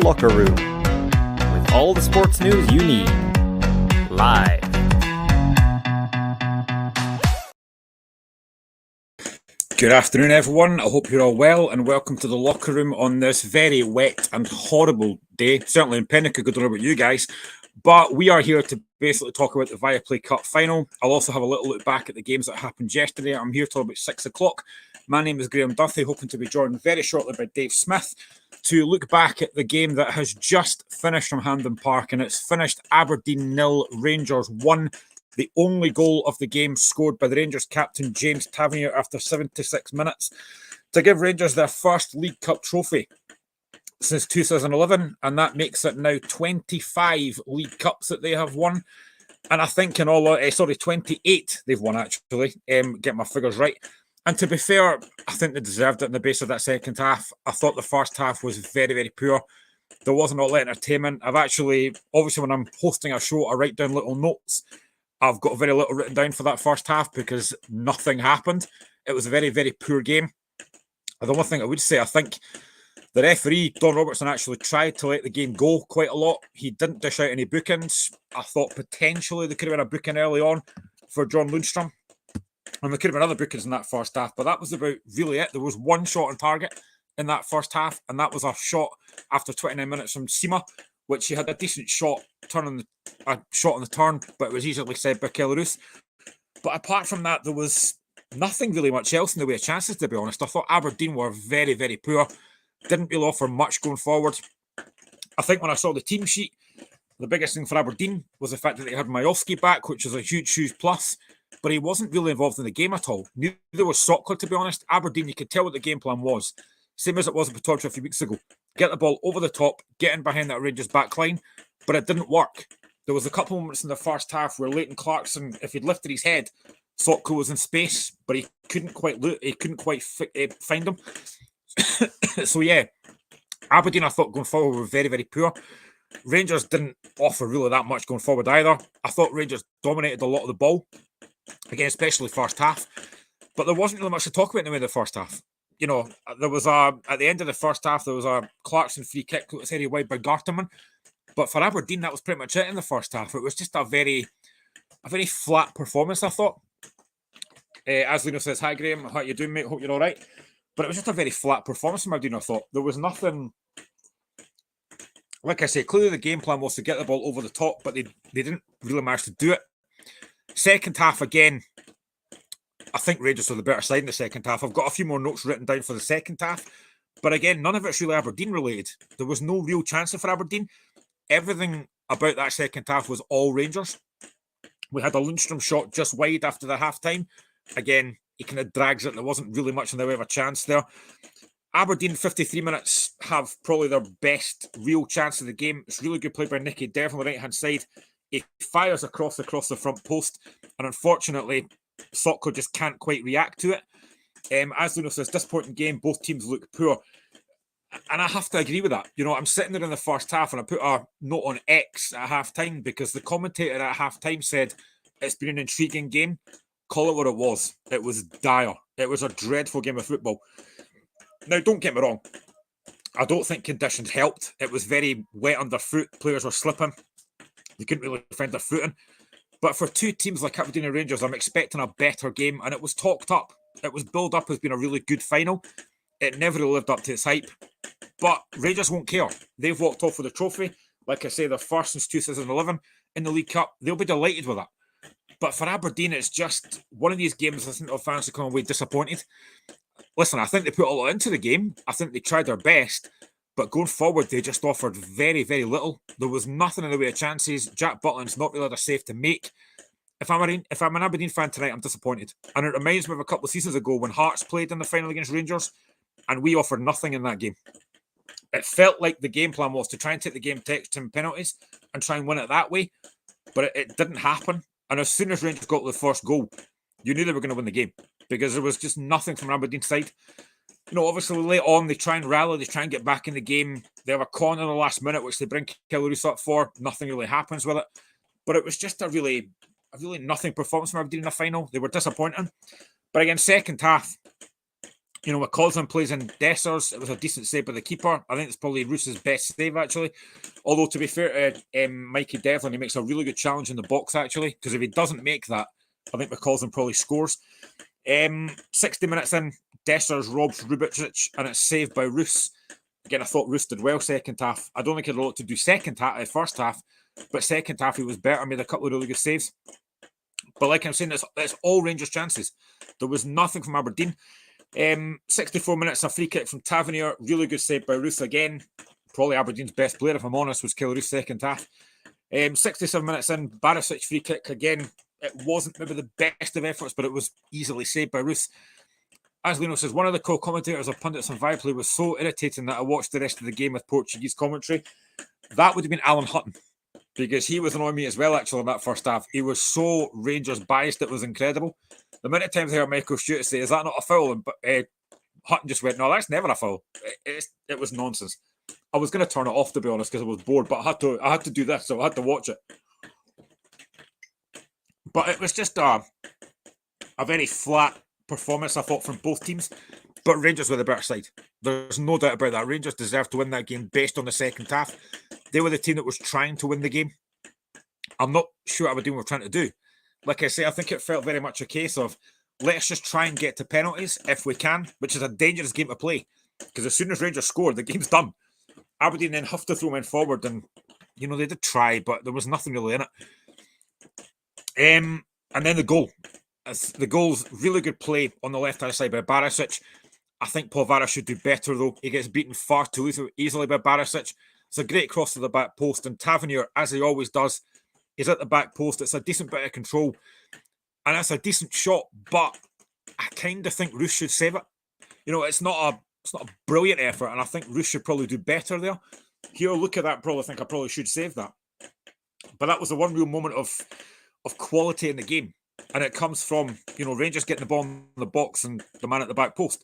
Locker Room, with all the sports news you need, live. Good afternoon, everyone. I hope you're all well, and welcome to the Locker Room on this very wet and horrible day. Certainly in Pinnacle, I don't know about you guys, but we are here to basically talk about the Viaplay Cup Final. I'll also have a little look back at the games that happened yesterday. I'm here till about 6 o'clock. My name is Graham Duthie, hoping to be joined very shortly by Dave Smith to look back at the game that has just finished from Hampden Park, and it's finished Aberdeen 0, Rangers 1. The only goal of the game scored by the Rangers captain James Tavernier after 76 minutes to give Rangers their first League Cup trophy since 2011, and that makes it now 25 League Cups that they have won. And I think in all, 28 they've won actually, get my figures right. And to be fair, I think they deserved it in the base of that second half. I thought the first half was very, very poor. There wasn't a lot of entertainment. Obviously when I'm hosting a show, I write down little notes. I've got very little written down for that first half because nothing happened. It was a very, very poor game. The one thing I would say, I think the referee, Don Robertson, actually tried to let the game go quite a lot. He didn't dish out any bookings. I thought potentially there could have been a booking early on for John Lundstrom. And there could have been other bookings in that first half, but that was about really it. There was one shot on target in that first half, and that was a shot after 29 minutes from Sima, which he had a decent shot on the turn, but it was easily said by Kellerus. But apart from that, there was nothing really much else in the way of chances, to be honest. I thought Aberdeen were very, very poor. Didn't really offer much going forward. I think when I saw the team sheet, the biggest thing for Aberdeen was the fact that they had Majowski back, which was a huge plus, but he wasn't really involved in the game at all. Neither was Sokler, to be honest. Aberdeen, you could tell what the game plan was. Same as it was in Patocha a few weeks ago. Get the ball over the top, get in behind that Rangers back line, but it didn't work. There was a couple of moments in the first half where Leighton Clarkson, if he'd lifted his head, Sokler was in space, but he couldn't quite find him. So yeah, Aberdeen, I thought going forward were very, very poor. Rangers didn't offer really that much going forward either. I thought Rangers dominated a lot of the ball, again, especially first half, but there wasn't really much to talk about in the way of the first half. You know, there was at the end of the first half, there was a Clarkson free kick that was headed wide by Garterman. But for Aberdeen, that was pretty much it in the first half. It was just a very flat performance, I thought. As Lino says, hi Graham, how you doing, mate? Hope you're all right. But it was just a very flat performance from Aberdeen, I thought. There was nothing, like I say, clearly the game plan was to get the ball over the top, but they didn't really manage to do it. Second half, again, I think Rangers were the better side in the second half. I've got a few more notes written down for the second half. But again, none of it's really Aberdeen related. There was no real chance for Aberdeen. Everything about that second half was all Rangers. We had a Lundstrom shot just wide after the half-time. Again, he kind of drags it. There wasn't really much in the way of a chance there. Aberdeen, 53 minutes, have probably their best real chance of the game. It's really good play by Nicky Dev on the right-hand side. He fires across the front post. And unfortunately, Sokler just can't quite react to it. As Luna says, disappointing game. Both teams look poor. And I have to agree with that. You know, I'm sitting there in the first half and I put a note on X at half-time because the commentator at half-time said it's been an intriguing game. Call it what it was. It was dire. It was a dreadful game of football. Now, don't get me wrong. I don't think conditions helped. It was very wet underfoot. Players were slipping. They couldn't really find their footing. But for two teams like Aberdeen and Rangers, I'm expecting a better game, and it was talked up. It was billed up as being a really good final. It never really lived up to its hype. But Rangers won't care. They've walked off with a trophy. Like I say, they're first since 2011 in the League Cup. They'll be delighted with that. But for Aberdeen, it's just one of these games I think the fans are coming away disappointed. Listen, I think they put a lot into the game. I think they tried their best. But going forward, they just offered very, very little. There was nothing in the way of chances. Jack Butland's not really had a save to make. If I'm an Aberdeen fan tonight, I'm disappointed. And it reminds me of a couple of seasons ago when Hearts played in the final against Rangers, and we offered nothing in that game. It felt like the game plan was to try and take the game to extra penalties and try and win it that way, but it didn't happen. And as soon as Rangers got the first goal, you knew they were going to win the game because there was just nothing from Aberdeen's side. You know, obviously late on, they try and rally, they try and get back in the game. They have a corner in the last minute, which they bring Kellerus up for. Nothing really happens with it. But it was just a really nothing performance from Aberdeen in the final. They were disappointing. But again, second half, McCausland plays in Dessers. It was a decent save by the keeper. I think it's probably Roos's best save, actually. Although, to be fair to Mikey Devlin, he makes a really good challenge in the box, actually, because if he doesn't make that, I think McCausland probably scores. 60 minutes in, Dessers robs Rubicic, and it's saved by Roos. Again, I thought Roos did well second half. I don't think he had a lot to do first half, but second half he was better, made a couple of really good saves. But like I'm saying, it's all Rangers chances. There was nothing from Aberdeen. 64 minutes, a free kick from Tavernier. Really good save by Roos again. Probably Aberdeen's best player, if I'm honest, was Kelly Roos second half. 67 minutes in, Barisic free kick again. It wasn't maybe the best of efforts, but it was easily saved by Roos. As Lino says, one of the co-commentators of Pundits on Viaplay was so irritating that I watched the rest of the game with Portuguese commentary. That would have been Alan Hutton, because he was annoying me as well, actually, in that first half. He was so Rangers biased, it was incredible. The many times I heard Michael Stewart say, "Is that not a foul?" And Hutton just went, "No, that's never a foul." It was nonsense. I was going to turn it off, to be honest, because I was bored, but I had to do this, so I had to watch it. But it was just a very flat performance, I thought, from both teams. But Rangers were the better side. There's no doubt about that. Rangers deserved to win that game based on the second half. They were the team that was trying to win the game. I'm not sure what Aberdeen were trying to do. Like I say, I think it felt very much a case of, let's just try and get to penalties if we can, which is a dangerous game to play. Because as soon as Rangers scored, the game's done. Aberdeen then have to throw men forward, and they did try, but there was nothing really in it. And then the goal. The goal's really good play on the left-hand side by Barisic. I think Paul Vara should do better, though. He gets beaten far too easily by Barisic. It's a great cross to the back post, and Tavernier, as he always does, is at the back post. It's a decent bit of control, and that's a decent shot, but I kind of think Roos should save it. It's not a brilliant effort, and I think Roos should probably do better there. Here, look at that, probably think I probably should save that. But that was the one real moment of quality in the game. And it comes from, Rangers getting the ball in the box and the man at the back post.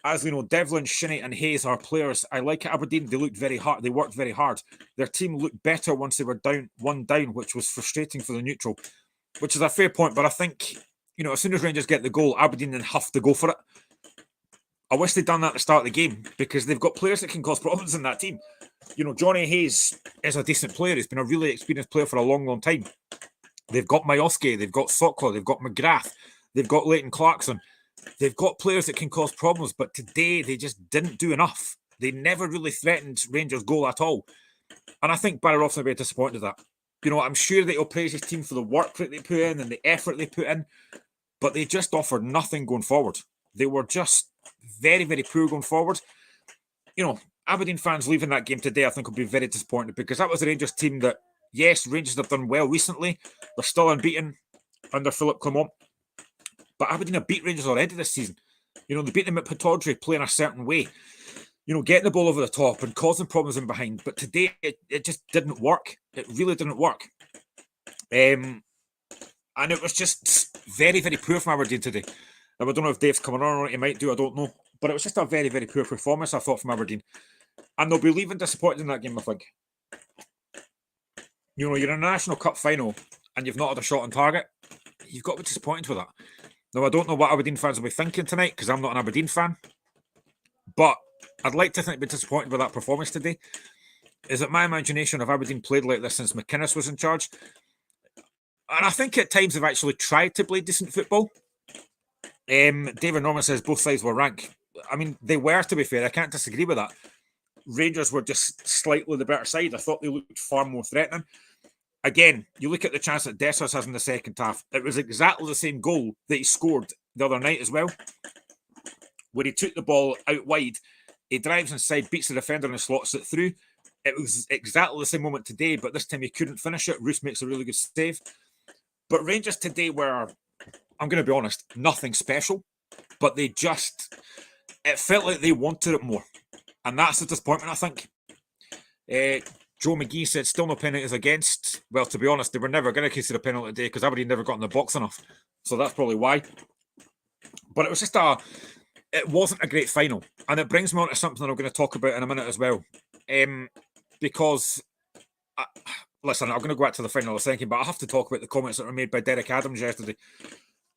As we know, Devlin, Shinnie and Hayes are players I like at Aberdeen. They looked very hard. They worked very hard. Their team looked better once they were one down, which was frustrating for the neutral, which is a fair point. But I think, as soon as Rangers get the goal, Aberdeen then have to go for it. I wish they'd done that at the start of the game, because they've got players that can cause problems in that team. Johnny Hayes is a decent player. He's been a really experienced player for a long, long time. They've got Majowski, they've got Sokla, they've got McGrath, they've got Leighton Clarkson. They've got players that can cause problems, but today they just didn't do enough. They never really threatened Rangers' goal at all. And I think Barry Robson will be disappointed at that. I'm sure that he'll praise his team for the work that they put in and the effort they put in, but they just offered nothing going forward. They were just very, very poor going forward. Aberdeen fans leaving that game today, I think, will be very disappointed, because that was a Rangers team that, yes, Rangers have done well recently. They're still unbeaten under Philip Clement. But Aberdeen have beat Rangers already this season. They beat them at Pittodrie playing a certain way. Getting the ball over the top and causing problems in behind. But today, it just didn't work. It really didn't work. And it was just very, very poor from Aberdeen today. Now, I don't know if Dave's coming on or what he might do. I don't know. But it was just a very, very poor performance, I thought, from Aberdeen. And they'll be leaving disappointed in that game, I think. You're in a National Cup final and you've not had a shot on target. You've got to be disappointed with that. Now, I don't know what Aberdeen fans will be thinking tonight, because I'm not an Aberdeen fan. But I'd like to think they'd be disappointed with that performance today. Is it my imagination, have Aberdeen played like this since McInnes was in charge? And I think at times they've actually tried to play decent football. David Norman says both sides were rank. I mean, they were, to be fair. I can't disagree with that. Rangers were just slightly the better side. I thought they looked far more threatening. Again, you look at the chance that Dessers has in the second half. It was exactly the same goal that he scored the other night as well, where he took the ball out wide. He drives inside, beats the defender and slots it through. It was exactly the same moment today, but this time he couldn't finish it. Roos makes a really good save. But Rangers today were, I'm going to be honest, nothing special, but it felt like they wanted it more. And that's the disappointment, I think. Joe McGee said, still no penalties against. Well, to be honest, they were never going to consider a penalty today, because Aberdeen never got in the box enough. So that's probably why. But it was just it wasn't a great final. And it brings me on to something that I'm going to talk about in a minute as well. Because, listen, I'm going to go back to the final in a second, but I have to talk about the comments that were made by Derek Adams yesterday.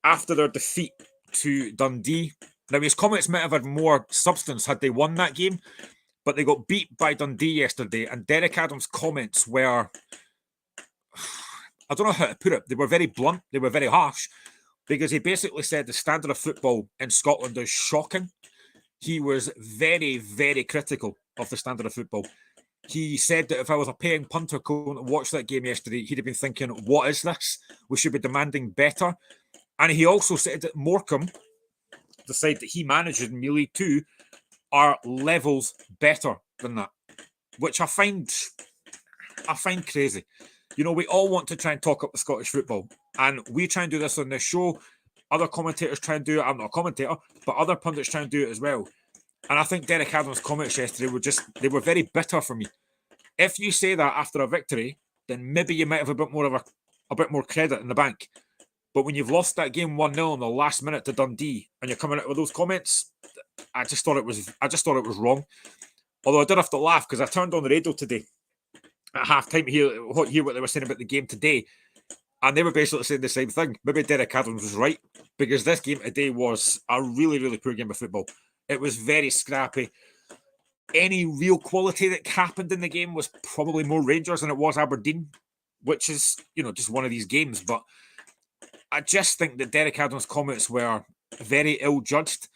After their defeat to Dundee, Now, his comments might have had more substance had they won that game, but they got beat by Dundee yesterday, and Derek Adams' comments were, I don't know how to put it, they were very blunt, they were very harsh, because he basically said the standard of football in Scotland is shocking. He was very, very critical of the standard of football. He said that if I was a paying punter going to watch that game yesterday, he'd have been thinking, what is this? We should be demanding better. And he also said that Morecambe, the side that he manages in League 2, are levels better than that, which I find crazy. You know, we all want to try and talk up the Scottish football, and we try and do this on this show. Other commentators try and do it. I'm not a commentator, but other pundits try and do it as well. And I think Derek Adams' comments yesterday they were very bitter for me. If you say that after a victory, then maybe you might have a bit more credit in the bank. But when you've lost that game 1-0 in the last minute to Dundee and you're coming out with those comments, I just thought it was wrong. Although I did have to laugh because I turned on the radio today at half-time to hear what they were saying about the game today. And they were basically saying the same thing. Maybe Derek Adams was right, because this game today was a really, really poor game of football. It was very scrappy. Any real quality that happened in the game was probably more Rangers than it was Aberdeen, which is, just one of these games. But I just think that Derek Adams' comments were very ill-judged.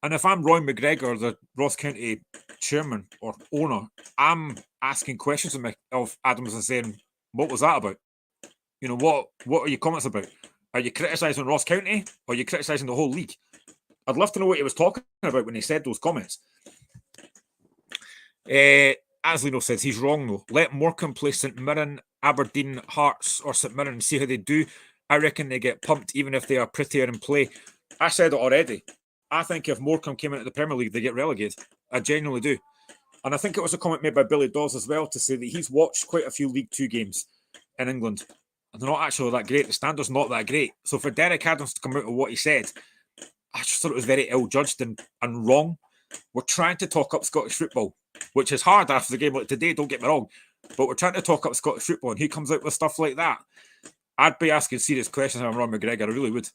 And if I'm Roy McGregor, the Ross County chairman or owner, I'm asking questions of Adams and saying, what was that about? What are your comments about? Are you criticising Ross County or are you criticising the whole league? I'd love to know what he was talking about when he said those comments. As Lino says, he's wrong though. Let Morecambe play St Mirren, Aberdeen, Hearts or St Mirren and see how they do. I reckon they get pumped even if they are prettier in play. I said it already. I think if Morecambe came into the Premier League, they get relegated. I genuinely do. And I think it was a comment made by Billy Dawes as well to say that he's watched quite a few League 2 games in England. And they're not actually that great. The standard's not that great. So for Derek Adams to come out with what he said, I just thought it was very ill-judged and wrong. We're trying to talk up Scottish football, which is hard after the game like today, don't get me wrong. But we're trying to talk up Scottish football, and he comes out with stuff like that. I'd be asking serious questions if I'm Ron McGregor. I really would.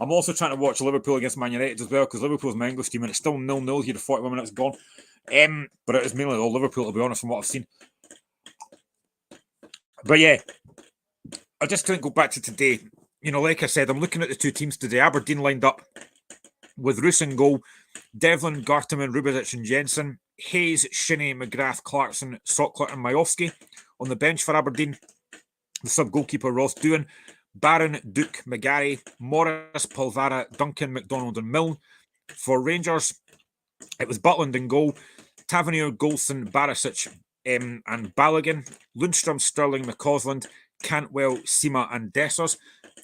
I'm also trying to watch Liverpool against Man United as well, because Liverpool's my English team, and it's still 0-0 here. The 41 minutes gone. But it is mainly all Liverpool, to be honest, from what I've seen. But yeah, I just couldn't go back to today. Like I said, I'm looking at the two teams today. Aberdeen lined up with Roos in goal, Devlin, Garteman, Rubezic and Jensen, Hayes, Shinnie, McGrath, Clarkson, Sockler and Majowski. On the bench for Aberdeen, the sub-goalkeeper Ross Doohan, Barron, Duke, McGarry, Morris, Polvara, Duncan, McDonald and Milne. For Rangers, it was Butland in goal, Tavernier, Golson, Barisic and Balogun, Lundstrom, Sterling, McCausland, Cantwell, Sima and Dessers.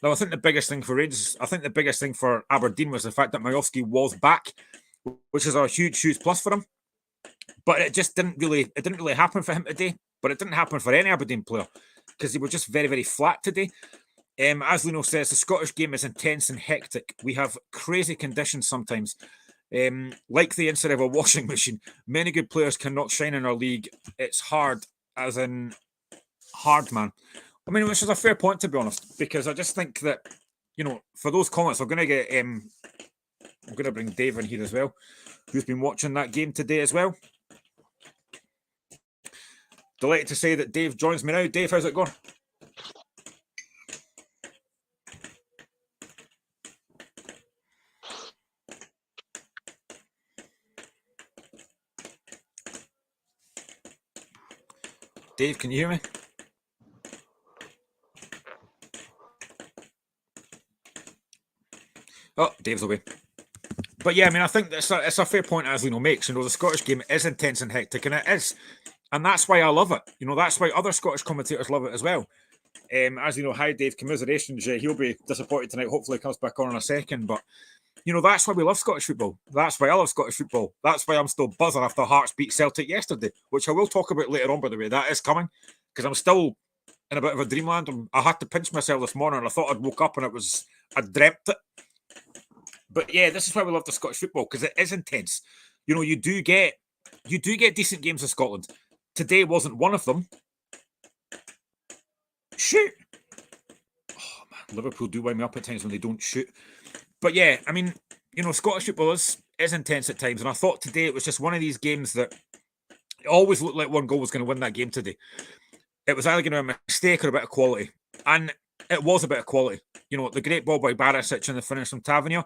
Now, I think the biggest thing for Rangers, I think the biggest thing for Aberdeen was the fact that Majowski was back, which is a huge, huge plus for him. But it didn't really happen for him today. But it didn't happen for any Aberdeen player because they were just very, very flat today. As Lino says, the Scottish game is intense and hectic. We have crazy conditions sometimes. Like the inside of a washing machine, many good players cannot shine in our league. It's hard, as in hard, man. I mean, which is a fair point, to be honest, because I just think that, for those comments, I'm going to bring Dave in here as well, who's been watching that game today as well. Delighted to say that Dave joins me now. Dave, how's it going? Dave, can you hear me? Oh, Dave's away. But yeah, I mean, I think it's a fair point as Lino makes. The Scottish game is intense and hectic, and it is. And that's why I love it. That's why other Scottish commentators love it as well. As hi Dave, commiserations. He'll be disappointed tonight. Hopefully he comes back on in a second. But, that's why we love Scottish football. That's why I love Scottish football. That's why I'm still buzzing after Hearts beat Celtic yesterday, which I will talk about later on, by the way. That is coming, because I'm still in a bit of a dreamland. I had to pinch myself this morning, and I thought I'd woke up and I dreamt it. But yeah, this is why we love the Scottish football, because it is intense. You do get decent games in Scotland. Today wasn't one of them. Shoot! Oh man, Liverpool do wind me up at times when they don't shoot. But yeah, I mean, Scottish football is intense at times, and I thought today it was just one of these games that it always looked like one goal was going to win that game today. It was either going to be a mistake or a bit of quality, and it was a bit of quality. The great ball by Barisic and the finish from Tavernier,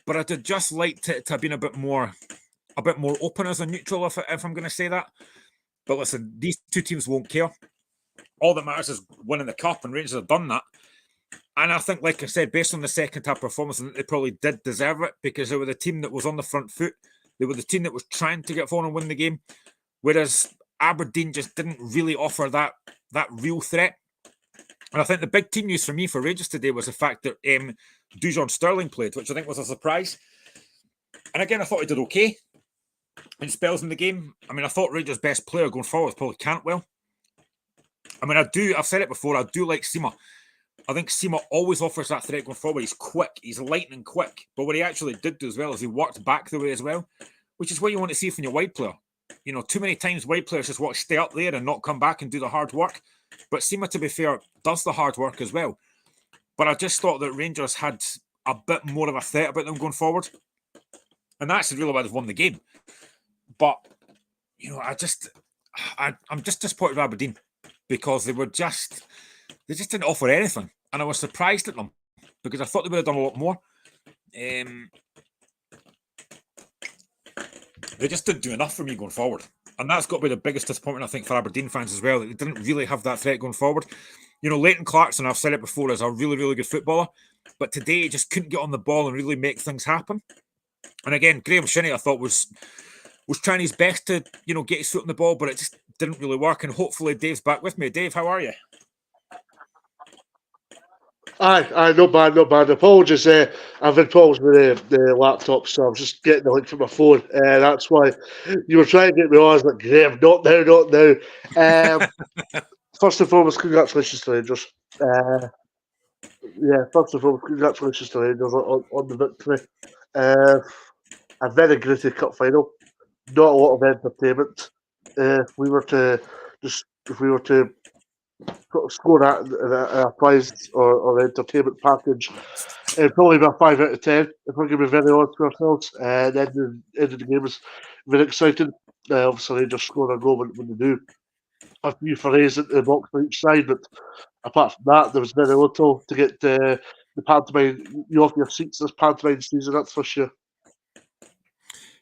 but I'd just liked it to have been a bit more open as a neutral, if I'm going to say that. But listen, these two teams won't care. All that matters is winning the cup, and Rangers have done that. And I think, like I said, based on the second half performance, they probably did deserve it because they were the team that was on the front foot. They were the team that was trying to get forward and win the game, whereas Aberdeen just didn't really offer that real threat. And I think the big team news for me for Rangers today was the fact that Dujon Sterling played, which I think was a surprise. And again, I thought he did okay in spells in the game. I mean, I thought Rangers' best player going forward was probably Cantwell. I mean, I've said it before, I do like Sima. I think Sima always offers that threat going forward. He's quick, he's lightning quick. But what he actually did do as well is he worked back the way as well, which is what you want to see from your wide player. Too many times wide players just want to stay up there and not come back and do the hard work. But Sima, to be fair, does the hard work as well. But I just thought that Rangers had a bit more of a threat about them going forward. And that's really why they've won the game. But, I'm just disappointed with Aberdeen because they just didn't offer anything. And I was surprised at them because I thought they would have done a lot more. They just didn't do enough for me going forward. And that's got to be the biggest disappointment, I think, for Aberdeen fans as well. They didn't really have that threat going forward. Leighton Clarkson, I've said it before, is a really, really good footballer. But today, he just couldn't get on the ball and really make things happen. And again, Graham Shinney, I thought, was trying his best to, get his foot on the ball, but it just didn't really work. And hopefully Dave's back with me. Dave, how are you? Aye, not bad. Apologies, I've had problems with the laptop, so I'm just getting the link from my phone. That's why you were trying to get me on. I was like, Graham, not now. First and foremost, congratulations to Rangers. First and foremost, congratulations to Rangers on the victory. A very gritty cup final. Not a lot of entertainment. If we were to score a prize or entertainment package, it'd probably be a 5 out of 10 if we're going to be very honest with ourselves. And then the end of the game was very exciting. Obviously, they just scored a goal when they do. A few forays into the box on each side, but apart from that, there was very little to get the pantomime you off your seats this pantomime season, that's for sure.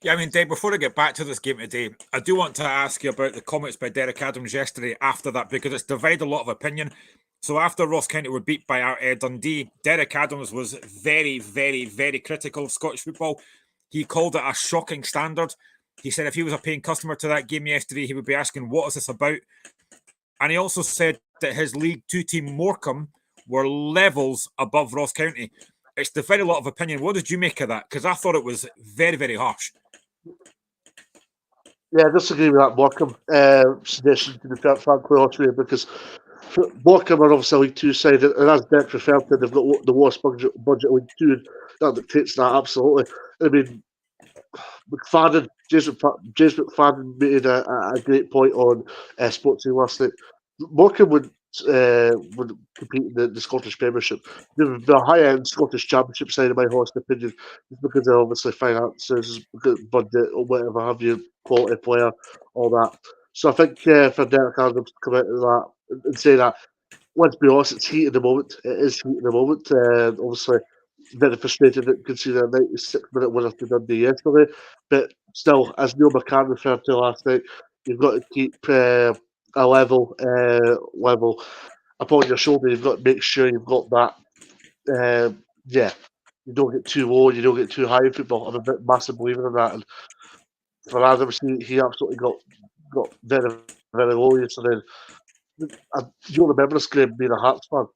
Yeah, I mean, Dave, before I get back to this game today, I do want to ask you about the comments by Derek Adams yesterday after that, because it's divided a lot of opinion. So after Ross County were beat by our Dundee, Derek Adams was very, very, very critical of Scottish football. He called it a shocking standard. He said if he was a paying customer to that game yesterday, he would be asking, what is this about? And he also said that his League 2 team, Morecambe, were levels above Ross County. It's divided a lot of opinion. What did you make of that? Because I thought it was very, very harsh. Yeah, I disagree with that Morecambe suggestion, to be frankly honest with you, because Morecambe are obviously a League 2 side, and as Derek referred to, they've got the worst budget League 2, and that dictates that, absolutely. I mean, James McFadden made a great point on Sports Day last night. Morecambe would compete in the Scottish Premiership. The high-end Scottish Championship side, in my honest opinion, is because of obviously finances, budget, or whatever have you, quality player, all that. So I think for Derek Adams to come out of that and say that, let's be honest, it's heat at the moment. It is heat at the moment. Obviously, very frustrated that conceded a 96-minute winner to Dundee yesterday. But still, as Neil McCann referred to last night, you've got to keep a level upon your shoulder. You've got to make sure you've got that. You don't get too low, you don't get too high in football. I'm a bit massive believer in that. And for Adams, he absolutely got very, very low yesterday. You'll remember this, Graham, being a Hearts fan.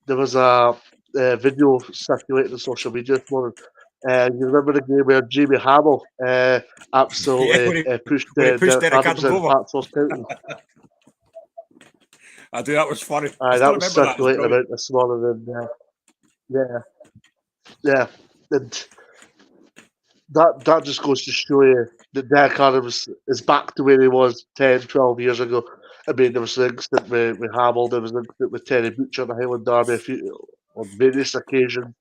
There was a video circulating on social media this morning. You remember the game where Jamie Hamill absolutely pushed Derek Adams in Hearts Ross County? I do. That was funny. That was circulating about this morning, and and that just goes to show you that Derek Adams is back to where he was 10, 12 years ago. I mean, there was an incident with Hamill, there was an incident with Terry Butcher in the Highland Derby on various occasions.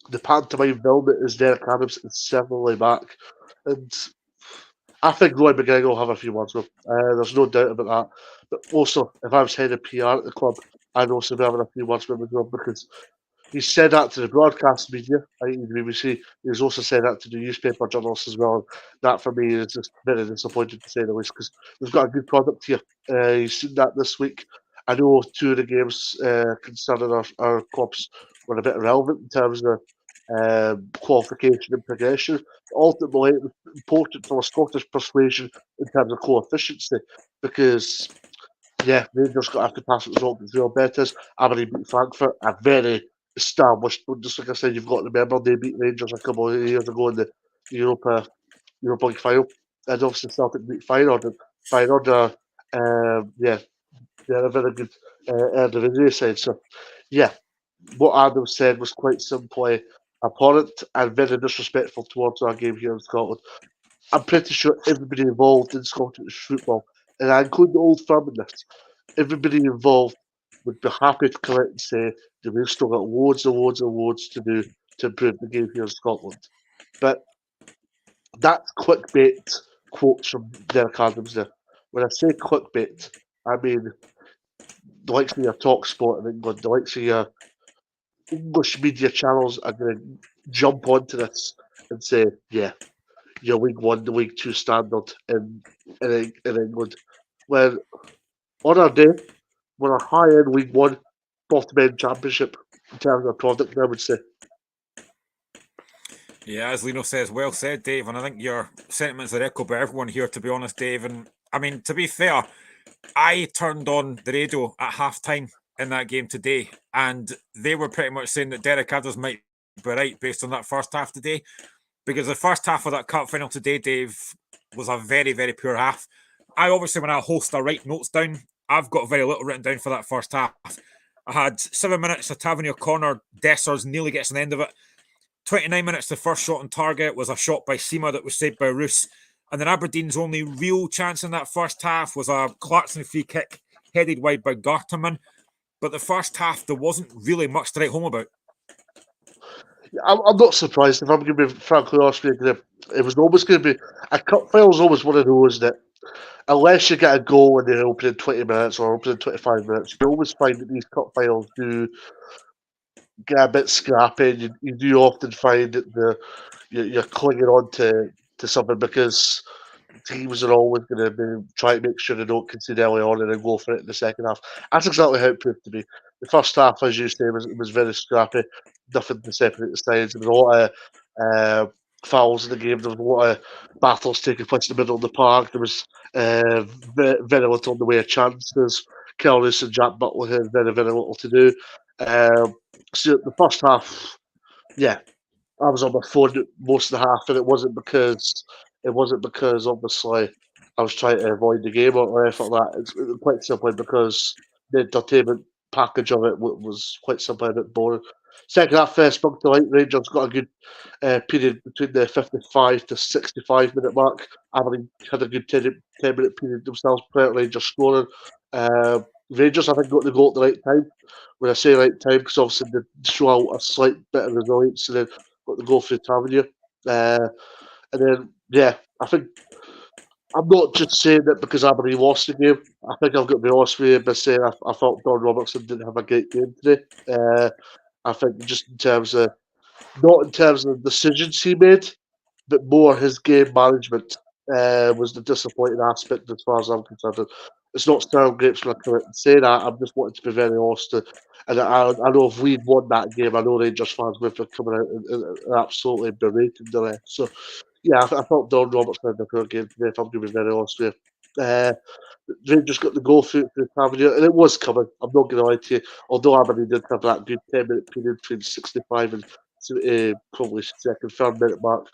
the pantomime villain is Derek Adams is certainly back. And I think Roy McGregor will have a few words with him. There's no doubt about that. But also, if I was head of PR at the club, I'd also be having a few words with him as well, because he said that to the broadcast media, I think the BBC. He's also said that to the newspaper journalists as well. That for me is just very disappointing to say the least, because we've got a good product here. He's seen that this week. I know two of the games concerning our clubs were a bit irrelevant in terms of qualification and progression. Ultimately, it was important for a Scottish persuasion in terms of coefficiency, because yeah, Rangers got a fantastic result against Real Betis. Aberdeen beat Frankfurt, a very established. Just like I said, you've got to remember they beat Rangers a couple of years ago in the Europa League final, and obviously Celtic beat Feyenoord. And Feyenoord yeah, they're a very good Eredivisie side. So yeah, what Adam said was quite simply abhorrent and very disrespectful towards our game here in Scotland. I'm pretty sure everybody involved in Scottish football, and I include the old firm in this, everybody involved would be happy to come out and say that we've still got loads and loads and loads to do to improve the game here in Scotland. But that's clickbait quotes from Derek Adams there. When I say clickbait, I mean the likes of your Talk Sport in England, the likes of your English media channels are going to jump onto this and say, yeah, your League One, the League Two standard in England. When on our day, we're a high end League One, bottom end championship in terms of product, I would say. Yeah, as Lino says, well said, Dave. And I think your sentiments are echoed by everyone here, to be honest, Dave. And I mean, to be fair, I turned on the radio at half time in that game today, and they were pretty much saying that Derek Adams might be right based on that first half today. Because the first half of that cup final today, Dave, was a very, very poor half. I obviously, when I host, I write notes down. I've got very little written down for that first half. I had 7 minutes of Tavernier corner, Dessers nearly gets an end of it. 29 minutes, the first shot on target was a shot by Seema that was saved by Roos. And then Aberdeen's only real chance in that first half was a Clarkson free kick headed wide by Garterman. But the first half, there wasn't really much to write home about. I'm not surprised. If I'm going to be frankly honest with you, it was always going to be a cup final. Is always one of those that, unless you get a goal in the opening 20 minutes or opening 25 minutes, you always find that these cup finals do get a bit scrappy. You do often find that you're clinging on to something, because teams are always going to be trying to make sure they don't concede early on and then go for it in the second half. That's exactly how it proved to be. The first half, as you say, was very scrappy. Nothing to separate the sides. There was a lot of fouls in the game. There was a lot of battles taking place in the middle of the park. There was very little in the way of chances. Kellis and Jack Butler had very, very little to do. So the first half, yeah, I was on my phone most of the half, and it wasn't because obviously I was trying to avoid the game or anything like that. It's quite simply because the entertainment package of it was quite simply a bit boring. Second half, sprung to light. Rangers got a good period between the 55 to 65 minute mark. Aberdeen had a good 10-minute period themselves prior to Rangers scoring. Rangers, I think, got the goal at the right time. When I say right time, because obviously they show out a slight bit of resilience, and then got the goal through Tavernier. And then, yeah, I think I'm not just saying that because Aberdeen lost the game. I think I've got to be honest with you by saying I thought Don Robertson didn't have a great game today. I think just in terms of, not in terms of the decisions he made, but more his game management was the disappointing aspect as far as I'm concerned. It's not sound grapes when I come out and say that. I'm just wanting to be very honest. And I know if we'd won that game, I know Rangers fans would have coming out and absolutely berating the rest. So, yeah, I thought Don Robertson had a poor game today, if I'm going to be very honest with you. Rangers got the goal through Tavernier, and it was coming. I'm not going to lie to you. Although Aberdeen did have that good 10-minute period between 65 and probably second, third minute mark,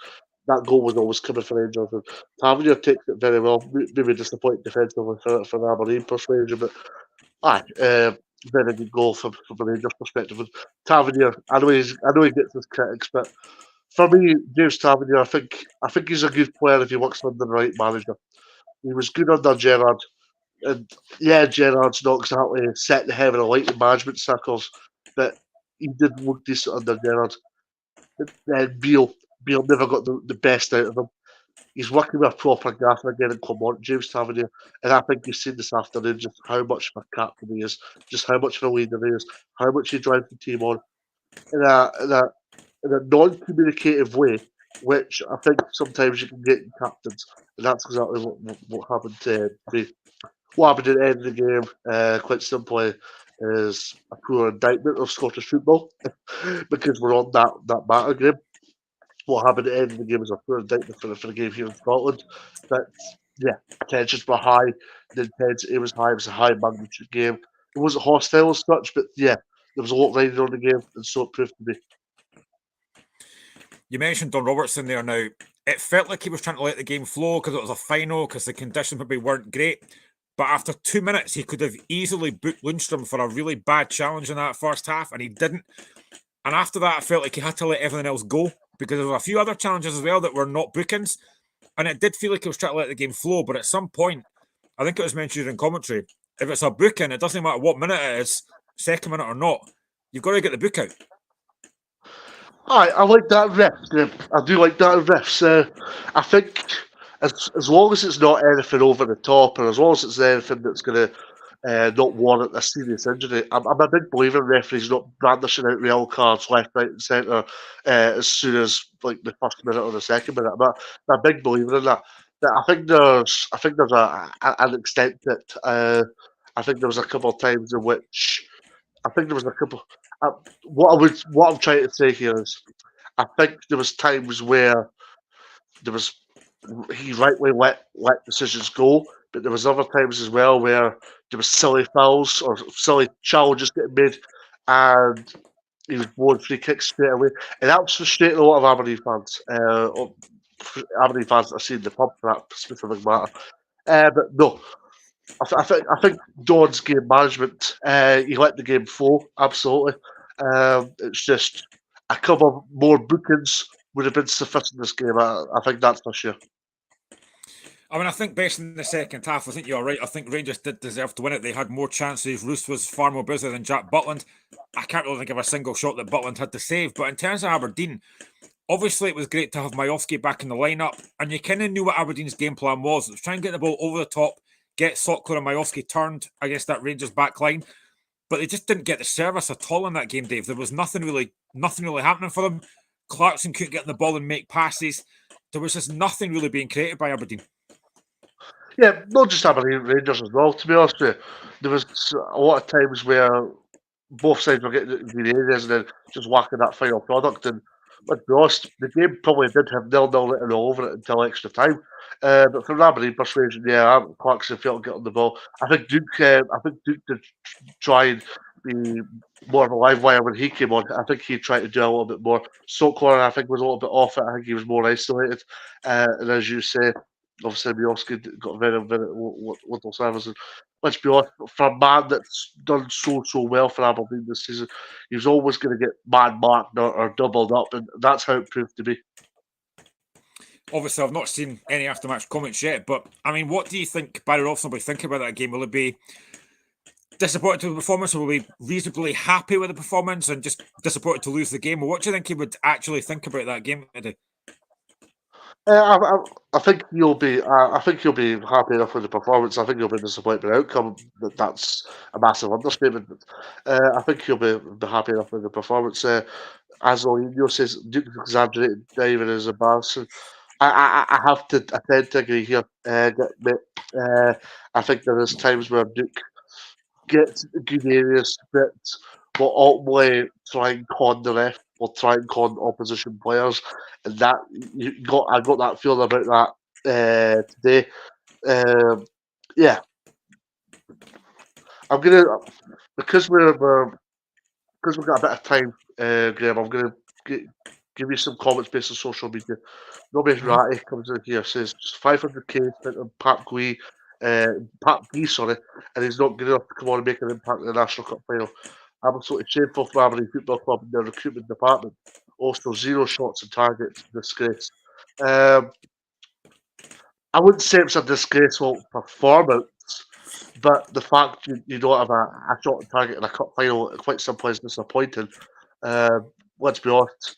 that goal was always coming for Rangers. And Tavernier takes it very well. Maybe disappointing defensively for Aberdeen persuasion, but very good goal from a Rangers perspective. And Tavernier, I know he gets his critics, but for me, James Tavernier, I think he's a good player if he works under the right manager. He was good under Gerrard, and yeah, Gerrard's not exactly set the heaven of light in management circles, but he did look decent under Gerrard. then Beale never got the best out of him. He's working with a proper gaffer again in Clermont, James Tavernier, and I think you've seen this afternoon just how much of a captain he is, just how much of a leader he is, how much he drives the team on in a non-communicative way, which I think sometimes you can get in captains, and that's exactly what happened to me. What happened at the end of the game, quite simply, is a poor indictment of Scottish football because we're on that matter game. What happened at the end of the game is a poor indictment for the game here in Scotland. But yeah, tensions were high, the intensity was high, it was a high magnitude game. It wasn't hostile as such, but yeah, there was a lot riding on the game, and so it proved to be. You mentioned Don Robertson there now. It felt like he was trying to let the game flow because it was a final, because the conditions maybe weren't great. But after 2 minutes, he could have easily booked Lundstrom for a really bad challenge in that first half, and he didn't. And after that, I felt like he had to let everything else go because there were a few other challenges as well that were not bookings. And it did feel like he was trying to let the game flow. But at some point, I think it was mentioned in commentary, if it's a booking, it doesn't matter what minute it is, second minute or not, you've got to get the book out. I like that riff. I do like that riff. I think as long as it's not anything over the top, and as long as it's anything that's going to not warrant a serious injury, I'm a big believer in referees not brandishing out real cards left, right, and centre as soon as like the first minute or the second minute. I'm a big believer in that. But I think there's an extent that I think there was a couple of times in which I think there was a couple. What I'm trying to say here is, I think there was times where there was he rightly let decisions go, but there was other times as well where there was silly fouls or silly challenges getting made, and he was blowing free kicks straight away, and that was frustrating a lot of Aberdeen fans. Aberdeen fans that are seeing the pub for that specific matter. But no, I think Don's game management, he let the game flow, absolutely. It's just a couple more bookings would have been sufficient in this game. I think that's for sure. I mean, I think based in the second half, I think you're right. I think Rangers did deserve to win it. They had more chances. Roos was far more busy than Jack Butland. I can't really think of a single shot that Butland had to save. But in terms of Aberdeen, obviously it was great to have Majowski back in the lineup. And you kind of knew what Aberdeen's game plan was. It was try and get the ball over the top, get Sockler and Majowski turned against that Rangers back line. But they just didn't get the service at all in that game, Dave. There was nothing really happening for them. Clarkson couldn't get the ball and make passes. There was just nothing really being created by Aberdeen. Yeah, not just Aberdeen, Rangers as well. To be honest with you, there was a lot of times where both sides were getting into the areas and then just whacking that final product. And let's be honest, the game probably did have 0-0 written all over it until extra time. But from Aberdeen persuasion, yeah, Clarkson felt to get on the ball. I think Duke did try and be more of a live wire when he came on. I think he tried to do a little bit more. Sockler, I think, was a little bit off it. I think he was more isolated. And as you say, obviously Majowski got very little service. And let's be honest, for a man that's done so well for Aberdeen this season, he was always going to get man marked or doubled up, and that's how it proved to be. Obviously, I've not seen any after-match comments yet, but I mean, what do you think Barry Robson will be thinking about that game? Will it be disappointed with the performance, or will he be reasonably happy with the performance and just disappointed to lose the game? Or what do you think he would actually think about that game today? I think you'll be. I think you'll be happy enough with the performance. I think you'll be disappointed with the outcome. That's a massive understatement. I think you'll be happy enough with the performance. As Olino says, Duke's exaggerated diving is embarrassing. I have to. I tend to agree here. I think there is times where Duke gets good areas that will ultimately try and con the ref, will try and con opposition players, and that I got that feeling about that today. Yeah, I'm gonna because we've got a bit of time, Graham. I'm gonna give you some comments based on social media. Nobby Ratty comes in here, says just 500k spent on Pat Gee, and he's not good enough to come on and make an impact in the National Cup final. Absolutely shameful for Aberdeen Football Club and their recruitment department. Also, 0 shots on target. Disgrace. I wouldn't say it's a disgraceful performance, but the fact you don't have a shot on target in a cup final, quite simply, is disappointing. Let's be honest.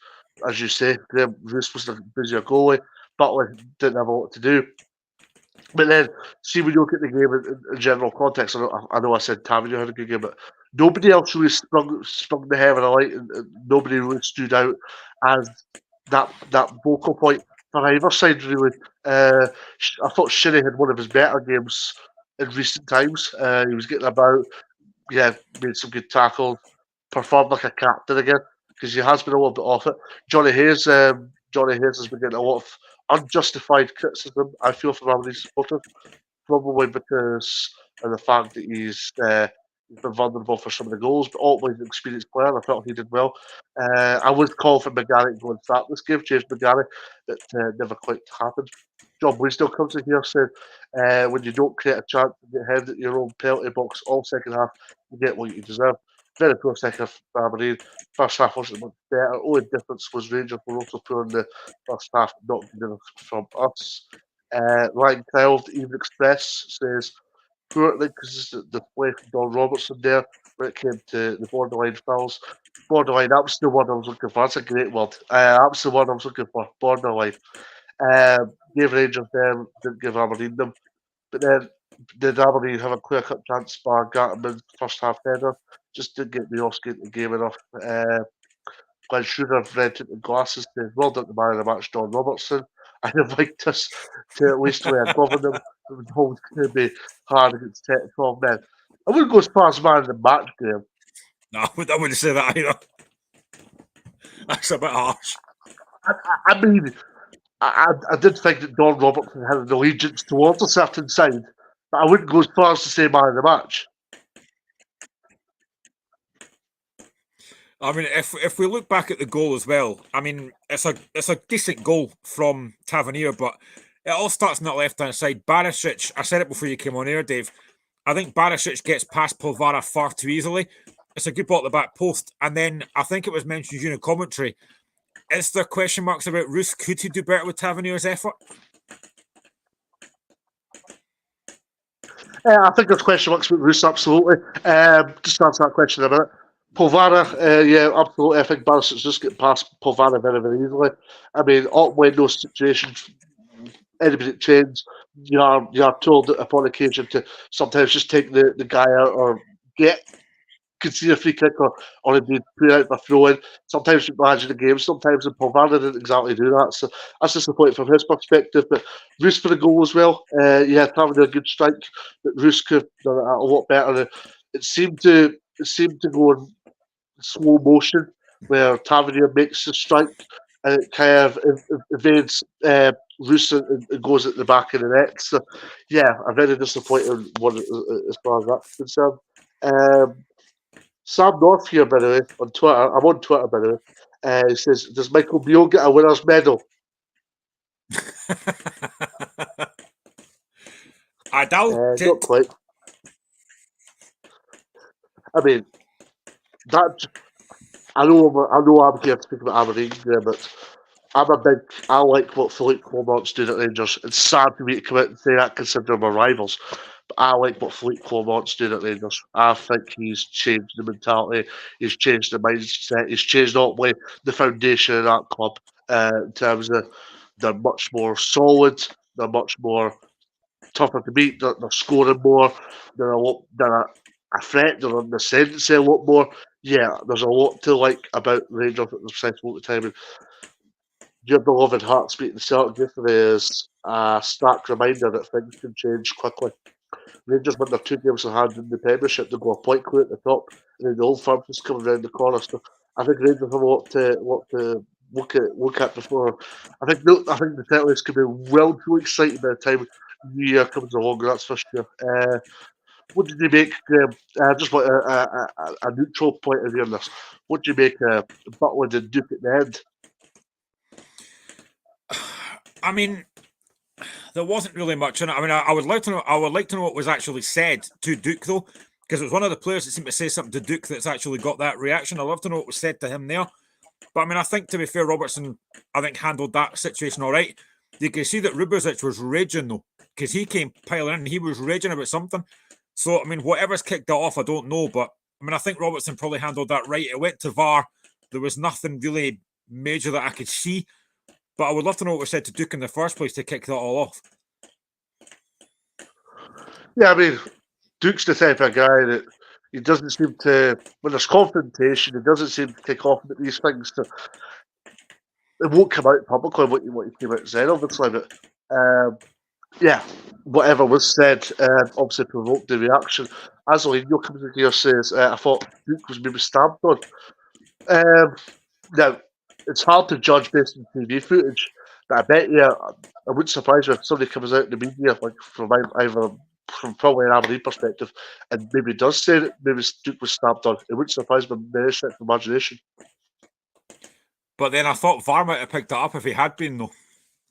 as you say, Graham Roos was the busier goalie. Butler didn't have a lot to do. But then, see, when you look at the game in general context, I know I said Tavernier had a good game, but nobody else really sprung the heaven of light, and nobody really stood out as that vocal point for either side, really. I thought Shinnie had one of his better games in recent times. He was getting about, made some good tackles, performed like a captain again, because he has been a little bit off it. Johnny Hayes has been getting a lot of unjustified criticism, I feel, from Aberdeen supporters, probably because of the fact that he's been vulnerable for some of the goals, but ultimately he's an experienced player, and I felt he did well. I would call for McGarry to go and start this game, James McGarry, but never quite happened. John Wisdom comes in here saying, when you don't create a chance to get headed at your own penalty box all second half, you get what you deserve. Very poor second half for Aberdeen. First half wasn't much better. Only difference was Rangers were also poor in the first half, not good enough from us. Ryan Kyle of the Evening Express says, poor because the play from Don Robertson there when it came to the borderline fouls. Borderline, that was the one I was looking for. That's a great word. That was the one I was looking for. Borderline. Gave Rangers them, didn't give Aberdeen them. But then did Aberdeen have a clear cut chance by Gatterman's first half header? Just didn't get the Oscar into the game enough. Glenn Schroeder of Red Tinted Glasses says, well done to man of the match, Don Robertson. I'd have liked us to at least wear a glove on them. It was always going to be hard against 10 to 12 men. I wouldn't go as far as man of the match, Graham. No, I wouldn't say that either. That's a bit harsh. I mean, I did think that Don Robertson had an allegiance towards a certain side, but I wouldn't go as far as to say man of the match. I mean, if we look back at the goal as well, I mean, it's a decent goal from Tavernier, but it all starts on that left-hand side. Barisic, I said it before you came on air, Dave, I think Barisic gets past Polvara far too easily. It's a good ball at the back post. And then I think it was mentioned during commentary, is there question marks about Roos? Could he do better with Tavernier's effort? I think there's question marks with Roos, absolutely. Just to answer that question in a minute. Polvara, absolutely. I think Barisic just get past Polvara very, very easily. I mean, ultimately, in those situations, anybody that trains, you are told upon occasion to sometimes just take the guy out or concede a free kick or indeed put out a throw in. Sometimes you manage the game, sometimes in Polvara didn't exactly do that. So that's disappointing from his perspective. But Roos for the goal as well. Having a good strike, but Roos could have done it a lot better. It seemed to go in slow motion where Tavernier makes the strike and it kind of evades Roos and goes at the back of the net. So, a very disappointing one as far as that's concerned. Sam North here, by the way, on Twitter. I'm on Twitter, by the way. He says, does Michael Beale get a winner's medal? I doubt it. Not quite. I mean, I know I'm here to speak about Aberdeen, but I like what Philippe Clermont's doing at Rangers. It's sad for me to come out and say that considering we're rivals. But I like what Philippe Clermont's doing at Rangers. I think he's changed the mentality, he's changed the mindset, he's changed ultimately the foundation of that club in terms of they're much more solid, they're much more tougher to beat, they're scoring more, they're a threat, they're on the ascendancy a lot more. Yeah, there's a lot to like about Rangers at the precise moment in time. And your beloved Hearts beating Celtic yesterday is a stark reminder that things can change quickly. Rangers win their 2 games in hand in the Premiership. They go a point clear at the top, and then the Old Firm is coming round the corner. So I think Rangers have a lot to look at before. I think the Celtics could be well too excited by the time New Year comes along. That's for sure. What did you make? Just like a neutral point of view on this. What did you make Butland and Duke at the end? I mean, there wasn't really much in it. I mean, I would like to know. I would like to know what was actually said to Duke, though, because it was one of the players that seemed to say something to Duke that's actually got that reaction. I'd love to know what was said to him there. But I mean, I think to be fair, Robertson, I think handled that situation all right. You can see that Rubezic was raging though, because he came piling in and he was raging about something. So I mean, whatever's kicked that off, I don't know. But I mean, I think Robertson probably handled that right. It went to VAR. There was nothing really major that I could see. But I would love to know what was said to Duke in the first place to kick that all off. Yeah, I mean, Duke's the type of guy that he doesn't seem to, when there's confrontation, he doesn't seem to take off at these things. It won't come out publicly what he came out and said, obviously, but yeah, whatever was said obviously provoked the reaction. As Olinio comes in here says, I thought Duke was maybe stamped on. Now, it's hard to judge based on TV footage, but I bet you, I wouldn't surprise me if somebody comes out in the media, like from either from probably an Aberdeen perspective, and maybe does say that maybe Duke was stamped on. It wouldn't surprise me in any stretch of imagination. But then I thought VAR might have picked it up if he had been, though,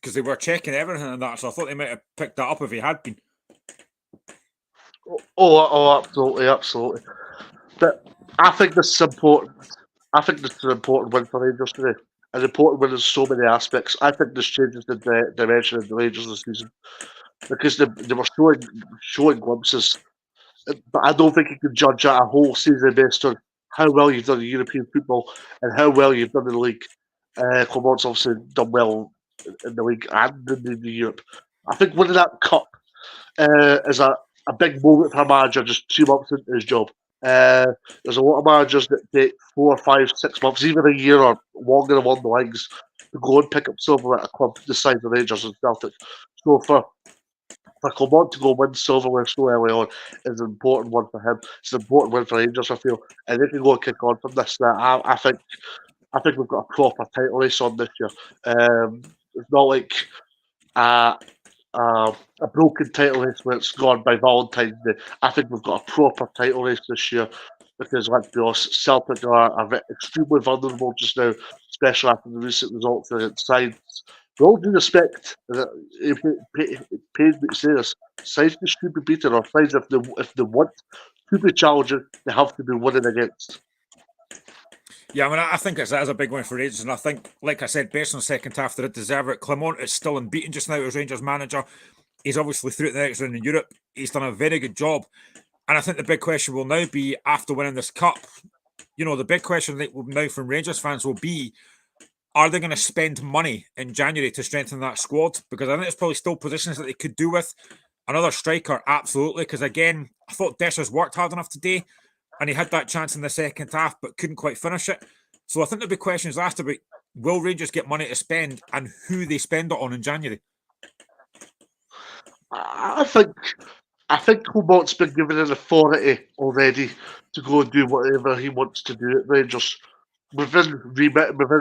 because they were checking everything and that, so I thought they might have picked that up if he had been. Oh, absolutely. But I think this is important. I think this is an important win for Rangers today. An important win in so many aspects. I think this changes the direction of the Rangers this season because they were showing glimpses. But I don't think you can judge a whole season based on how well you've done in European football and how well you've done in the league. Clermont's obviously done well in the league and in the Europe. I think winning that cup is a big moment for a manager just 2 months into his job. There's a lot of managers that take 4, 5, 6 months, even a year or longer along the lines to go and pick up silver at a club the size of Rangers and Celtic. So for Clermont to go win silverware so early on is an important one for him. It's an important win for Rangers, I feel. And they can go and kick on from this. I think we've got a proper title race on this year. It's not like a broken title race where it's gone by Valentine's Day. I think we've got a proper title race this year because, let's be honest, Celtic are extremely vulnerable just now, especially after the recent results against sides. With all due respect, it pains me to say this, sides should be beaten, or sides, if they want to be challenging, they have to be winning against. Yeah, I mean, I think it's a big win for Rangers, and I think, like I said, based on the second half, they did deserve it. Clermont is still unbeaten just now as Rangers manager. He's obviously through to the next round in Europe. He's done a very good job. And I think the big question will now be, after winning this cup, the big question now from Rangers fans will be, are they going to spend money in January to strengthen that squad? Because I think there's probably still positions that they could do with. Another striker, absolutely, because again, I thought Dessers worked hard enough today, and he had that chance in the second half, but couldn't quite finish it. So I think there'll be questions asked about, will Rangers get money to spend and who they spend it on in January? I think Clermont's been given an authority already to go and do whatever he wants to do at Rangers, within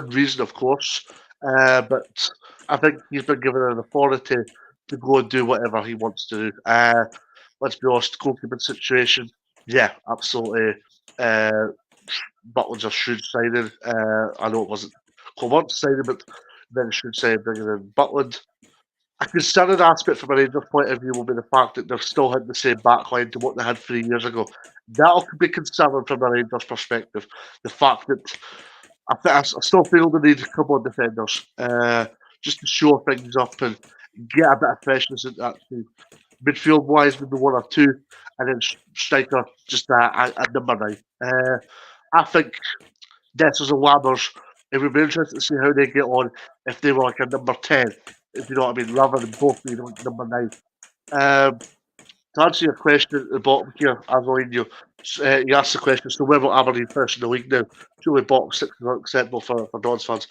reason, of course. But I think he's been given an authority to go and do whatever he wants to do. Let's be honest, goalkeeping situation, yeah, absolutely. Butland's a shrewd signing. I know it wasn't Clermont's signing, but then shrewd signing bringing in Butland. A concerning aspect from a Rangers point of view will be the fact that they've still had the same backline to what they had 3 years ago. That'll be concerning from a Rangers perspective. The fact that I still feel the need to come on defenders just to show things up and get a bit of freshness into that team. Midfield wise, maybe 1 or 2, and then striker just a number 9. I think Dessers and Lammers, it would be interesting to see how they get on if they were like a number 10, if you know what I mean, rather than both being like number 9. To answer your question at the bottom here, Avelino, you asked the question, so where will Aberdeen finish in the league now? Surely box 6 is unacceptable for Dons fans.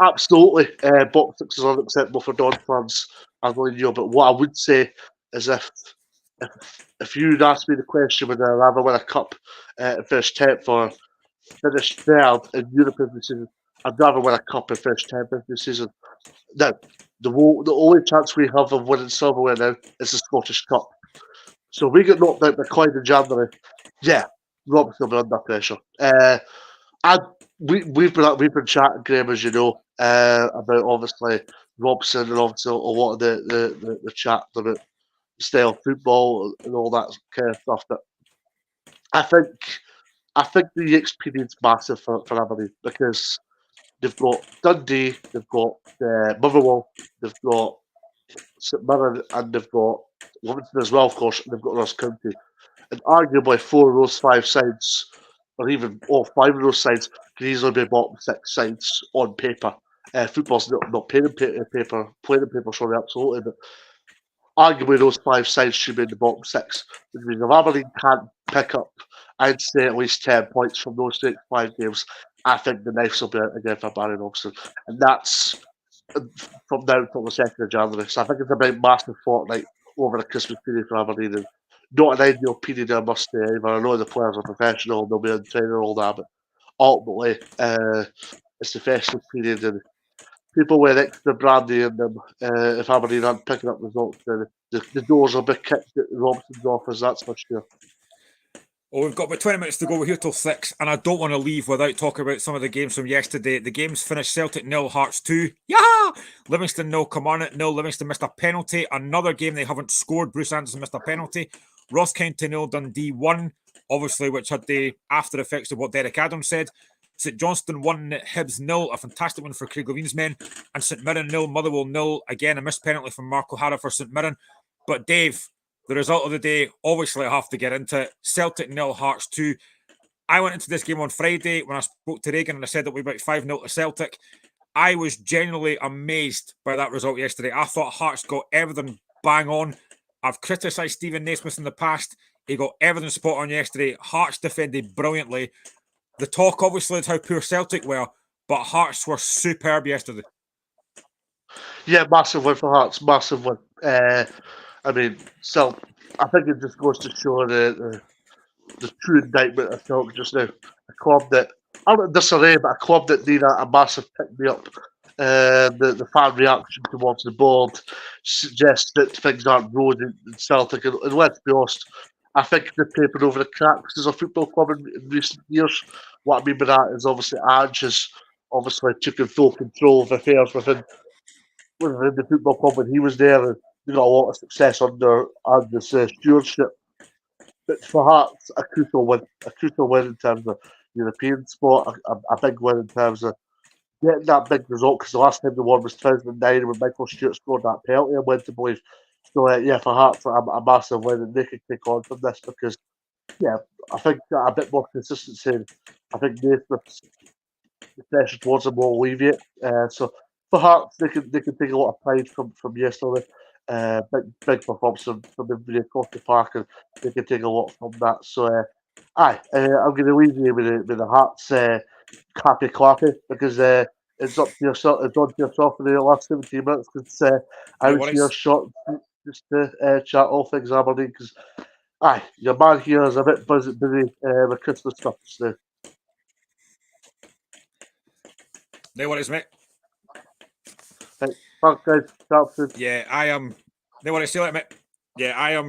Absolutely, box 6 is unacceptable for Dons fans, Avelino, but what I would say is if you'd asked me the question, would I rather win a cup and finish 10th or finish 3rd in Europe every season, I'd rather win a cup and finish 10th every season. Now, the only chance we have of winning silverware now is the Scottish Cup. So we get knocked out by Clyde in January. Yeah, Robinson will be under pressure. We've been chatting, Graham, as you know, about obviously Robson and obviously a lot of the chat about style of football and all that kind of stuff. But I think the EXP needs massive for Aberdeen because they've got Dundee, they've got Motherwell, they've got St Mirren, and they've got Livingston as well, of course, and they've got Ross County. And arguably 4 of those 5 sides, or even all 5 of those sides, can easily be bottom six sides on paper. Football's not playing in paper, playing in paper, sorry, absolutely. But arguably, those 5 sides should be in the bottom 6. Which means if Aberdeen can't pick up, I'd say at least 10 points from those 5 games, I think the knives will be out again for Barry Robson. And that's from now until the 2nd of January. So I think it's a big massive fortnight over the Christmas period for Aberdeen. And not an ideal period, I must say, either. I know the players are professional, they'll be on training and all that, but ultimately, it's the festive period and people with extra brandy in them. If Aberdeen aren't picking up results, then the doors will be kicked at Robson's office, that's for sure. Well, we've got about 20 minutes to go. We're here till 6, and I don't want to leave without talking about some of the games from yesterday. The games finished Celtic 0, Hearts 2. Yeah! Livingston 0, Kilmarnock 0. Livingston missed a penalty. Another game they haven't scored. Bruce Anderson missed a penalty. Ross County 0, Dundee 1, obviously, which had the after effects of what Derek Adams said. St Johnstone 1, Hibs 0, a fantastic one for Craig Levine's men. And St Mirren 0, Motherwell 0. Again, a missed penalty from Mark O'Hara for St Mirren. But Dave, the result of the day, obviously I have to get into it. Celtic 0, Hearts 2. I went into this game on Friday when I spoke to Reagan and I said that we about 5-0 to Celtic. I was genuinely amazed by that result yesterday. I thought Hearts got everything bang on. I've criticised Stephen Naismith in the past. He got everything spot on yesterday. Hearts defended brilliantly. The talk obviously is how poor Celtic were, but Hearts were superb yesterday. Yeah, massive win for Hearts, massive win. I mean, I think it just goes to show the true indictment of Celtic just now. A club that, I'm not disarray, but a club that need a massive pick-me-up. The fan reaction towards the board suggests that things aren't rolling in Celtic. And let's be honest, I think they're papering over the cracks as a football club in recent years. What I mean by that is obviously Ange has obviously taken full control of affairs within the football club when he was there, and they got a lot of success under Ange's stewardship. But for Hearts, a crucial win in terms of European sport, a big win in terms of getting that big result, because the last time they won was 2009 when Michael Stewart scored that penalty and went to believe. So yeah, for Hearts, a massive win, and they can take on from this because, yeah, I think a bit more consistency. I think Naismith's the pressure towards them will alleviate. So for Hearts, they can take a lot of pride from yesterday. Big performance from everybody across the park, and they can take a lot from that. So, I'm going to leave you with the Hearts clappy clappy because it's up to yourself. It's on to yourself in the last 17 minutes because I was here short just to chat all things Aberdeen because your man here is a bit busy with Christmas stuff today. No worries, mate. Right, thanks, guys. Yeah, I am. No worries, see you later, mate. Yeah, I am